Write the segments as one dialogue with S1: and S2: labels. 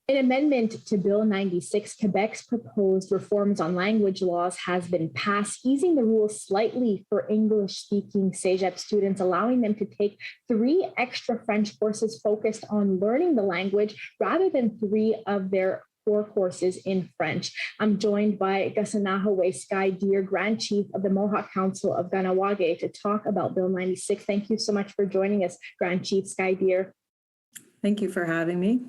S1: An amendment to Bill 96, Quebec's proposed reforms on language laws, has been passed, easing the rules slightly for English-speaking CEGEP students, allowing them to take 3 extra French courses focused on learning the language rather than 3 of their 4 courses in French. I'm joined by Kahsennenhawe Sky-Deer, Grand Chief of the Mohawk Council of Kahnawake, to talk about Bill 96. Thank you so much for joining us, Grand Chief Sky-Deer.
S2: Thank you for having me.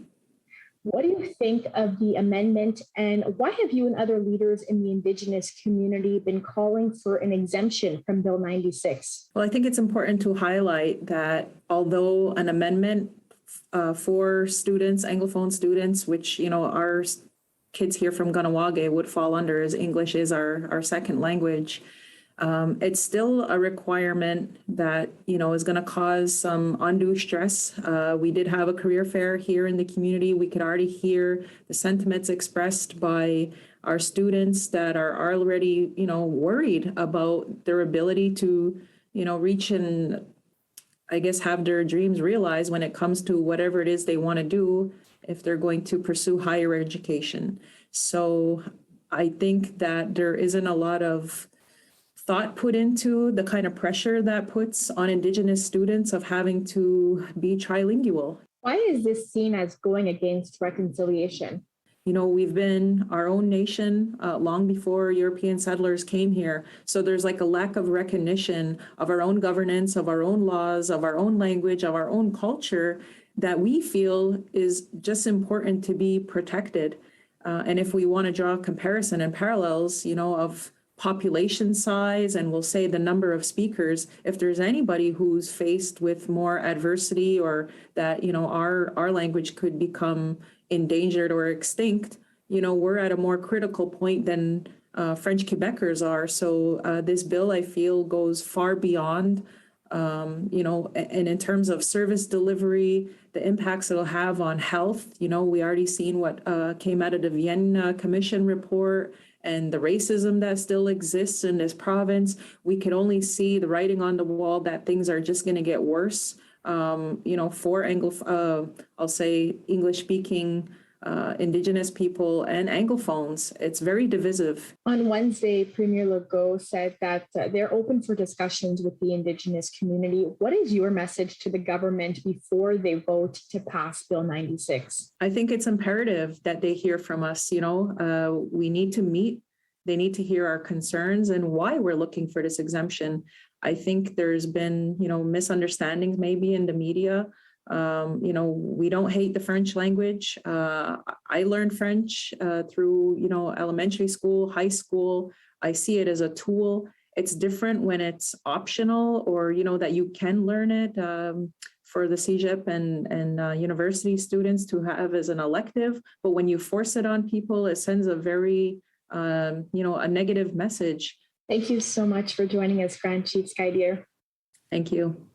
S1: What do you think of the amendment, and why have you and other leaders in the Indigenous community been calling for an exemption from Bill 96?
S2: Well, I think it's important to highlight that although an amendment for students, Anglophone students, which, our kids here from Kahnawake would fall under, as English is our second language, it's still a requirement that, is going to cause some undue stress. We did have a career fair here in the community. We could already hear the sentiments expressed by our students that are already, worried about their ability to, reach and, I guess, have their dreams realized when it comes to whatever it is they want to do if they're going to pursue higher education. So I think that there isn't a lot of thought put into the kind of pressure that puts on Indigenous students of having to be trilingual.
S1: Why is this seen as going against reconciliation?
S2: We've been our own nation long before European settlers came here. So there's like a lack of recognition of our own governance, of our own laws, of our own language, of our own culture that we feel is just important to be protected. And if we want to draw a comparison and parallels, of population size, and we'll say the number of speakers, if there's anybody who's faced with more adversity or that, our language could become endangered or extinct, we're at a more critical point than French Quebecers are. So this bill, I feel, goes far beyond, and in terms of service delivery, the impacts it'll have on health. We already seen what came out of the Vienna Commission report and the racism that still exists in this province. We could only see the writing on the wall that things are just going to get worse. For I'll say English-speaking Indigenous people and Anglophones, it's very divisive.
S1: On Wednesday, Premier Legault said that they're open for discussions with the Indigenous community. What is your message to the government before they vote to pass Bill 96?
S2: I think it's imperative that they hear from us. We need to meet. They need to hear our concerns and why we're looking for this exemption. I think there's been, misunderstandings maybe in the media. We don't hate the French language. I learned French through, elementary school, high school. I see it as a tool. It's different when it's optional or, that you can learn it for the CEGEP and university students to have as an elective. But when you force it on people, it sends a very, a negative message.
S1: Thank you so much for joining us, Grand Chief Sky-Deer.
S2: Thank you.